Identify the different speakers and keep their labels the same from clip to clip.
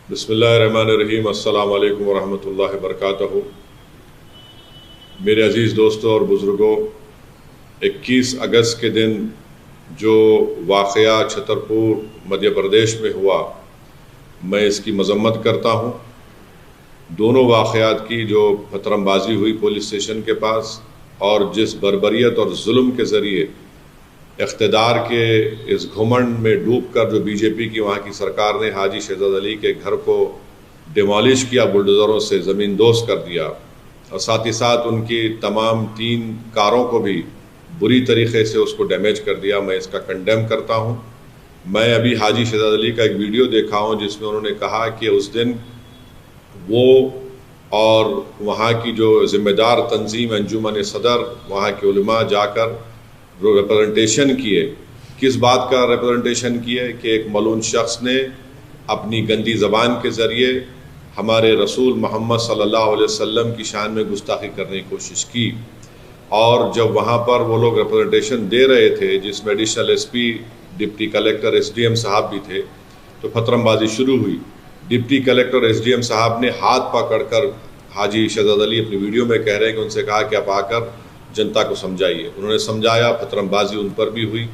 Speaker 1: बिस्मिल्लाहिर्रहमानिर्रहीम। अस्सलामु अलैकुम वरहमतुल्लाहि वबरकातुहू। मेरे अज़ीज़ दोस्तों और बुज़ुर्गों, 21 अगस्त के दिन जो वाक़या छतरपुर मध्य प्रदेश में हुआ, मैं इसकी मज़म्मत करता हूँ। दोनों वाक़यात की जो पथरमबाजी हुई पुलिस स्टेशन के पास और जिस बर्बरियत और जुल्म के ज़रिए इक़्तिदार के इस घुमंड में डूबकर जो बीजेपी की वहाँ की सरकार ने हाजी शहजाद अली के घर को डिमोलिश किया, बुलडोज़रों से ज़मीन दोज़ कर दिया और साथ ही साथ उनकी तमाम 3 कारों को भी बुरी तरीक़े से उसको डैमेज कर दिया, मैं इसका कंडेम करता हूँ। मैं अभी हाजी शहजाद अली का एक वीडियो देखा हूँ जिसमें उन्होंने कहा कि उस दिन वो और वहाँ की जो ज़िम्मेदार तंजीम अंजुमन सदर, वहाँ के उलमा जाकर रिप्रेजेंटेशन किए। किस बात का रिप्रेजेंटेशन किए कि एक मलून शख्स ने अपनी गंदी ज़बान के ज़रिए हमारे रसूल मोहम्मद सल्लल्लाहु अलैहि वसल्लम की शान में गुस्ताखी करने की कोशिश की। और जब वहाँ पर वो लोग रिप्रेजेंटेशन दे रहे थे, जिसमें additional SP, deputy collector, SDM साहब भी थे, तो पथरमबाजी शुरू हुई। डिप्टी कलेक्टर एसडीएम साहब ने हाथ पकड़कर हाजी शहजाद अली अपनी वीडियो में कह रहे हैं कि उनसे कहा कि आप आकर जनता को समझाइए। उन्होंने समझाया, पथरमबाजी उन पर भी हुई।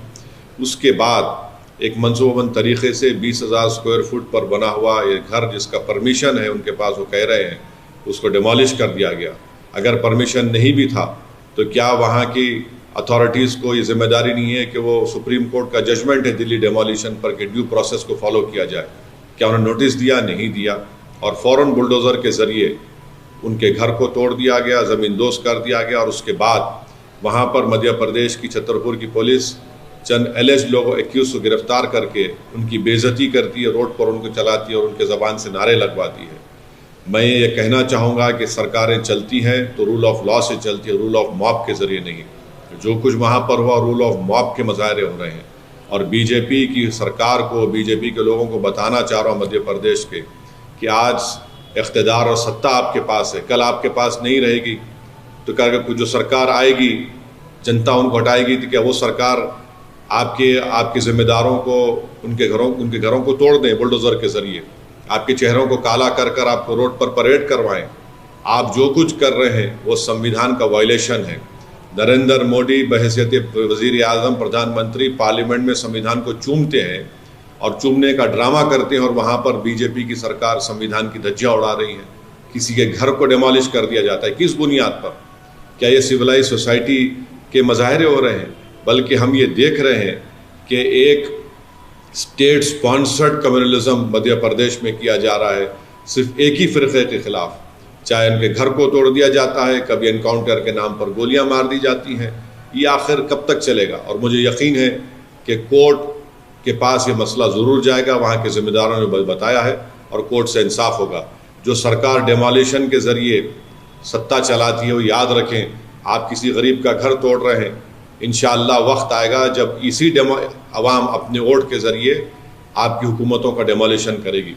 Speaker 1: उसके बाद एक मनसूबाबंद तरीक़े से 20,000 स्क्वायर फुट पर बना हुआ ये घर, जिसका परमिशन है उनके पास, वो कह रहे हैं, उसको डिमोलिश कर दिया गया। अगर परमिशन नहीं भी था तो क्या वहाँ की अथॉरिटीज़ को ये जिम्मेदारी नहीं है कि वो सुप्रीम कोर्ट का जजमेंट है दिल्ली डिमोलिशन पर कि ड्यू प्रोसेस को फॉलो किया जाए? क्या उन्होंने नोटिस दिया? नहीं दिया। और फ़ौरन बुलडोज़र के ज़रिए उनके घर को तोड़ दिया गया, ज़मीन दोज़ कर दिया गया। और उसके बाद वहाँ पर मध्य प्रदेश की छतरपुर की पुलिस चंद एलिज लोगों, एक्यूज़ को गिरफ्तार करके उनकी बेइज्जती करती है, रोड पर उनको चलाती है और उनके ज़बान से नारे लगवाती है। मैं ये कहना चाहूँगा कि सरकारें चलती हैं तो रूल ऑफ लॉ से चलती है, रूल ऑफ मॉब के ज़रिए नहीं। जो कुछ वहाँ पर हुआ रूल ऑफ मॉब के मुजाहरे हो रहे हैं। और बीजेपी की सरकार को, बीजेपी के लोगों को बताना चाह रहा हूँ मध्य प्रदेश के, कि आज इक़्तिदार और सत्ता आपके पास है, कल आपके पास नहीं रहेगी। तो क्या जो सरकार आएगी, जनता उनको हटाएगी, तो क्या वो सरकार आपके ज़िम्मेदारों को, उनके घरों को तोड़ दें बुलडोज़र के ज़रिए, आपके चेहरों को काला कर कर आपको रोड पर परेड करवाएं? आप जो कुछ कर रहे हैं वो संविधान का वायलेशन है। नरेंद्र मोदी बहैसियत वज़ीर आज़म, प्रधानमंत्री, पार्लियामेंट में संविधान को चूमते हैं और चूमने का ड्रामा करते हैं, और वहाँ पर बीजेपी की सरकार संविधान की धज्जियाँ उड़ा रही है। किसी के घर को डिमोलिश कर दिया जाता है, किस बुनियाद पर? क्या ये सिविलाइज सोसाइटी के मज़ाहरे हो रहे हैं? बल्कि हम ये देख रहे हैं कि एक state sponsored communalism Madhya Pradesh में किया जा रहा है, सिर्फ एक ही फ़िरक़े के ख़िलाफ़। चाहे उनके घर को तोड़ दिया जाता है, कभी एनकाउंटर के नाम पर गोलियां मार दी जाती हैं। ये आखिर कब तक चलेगा? और मुझे यकीन है कि कोर्ट के पास ये मसला ज़रूर जाएगा, वहाँ के ज़िम्मेदारों ने बताया है, और कोर्ट से इंसाफ होगा। जो सरकार डिमोलिशन के ज़रिए सत्ता चलाती है, वो याद रखें, आप किसी गरीब का घर तोड़ रहे हैं, इंशाअल्लाह वक्त आएगा जब इसी अवाम अपने वोट के ज़रिए आपकी हुकूमतों का डिमोलिशन करेगी।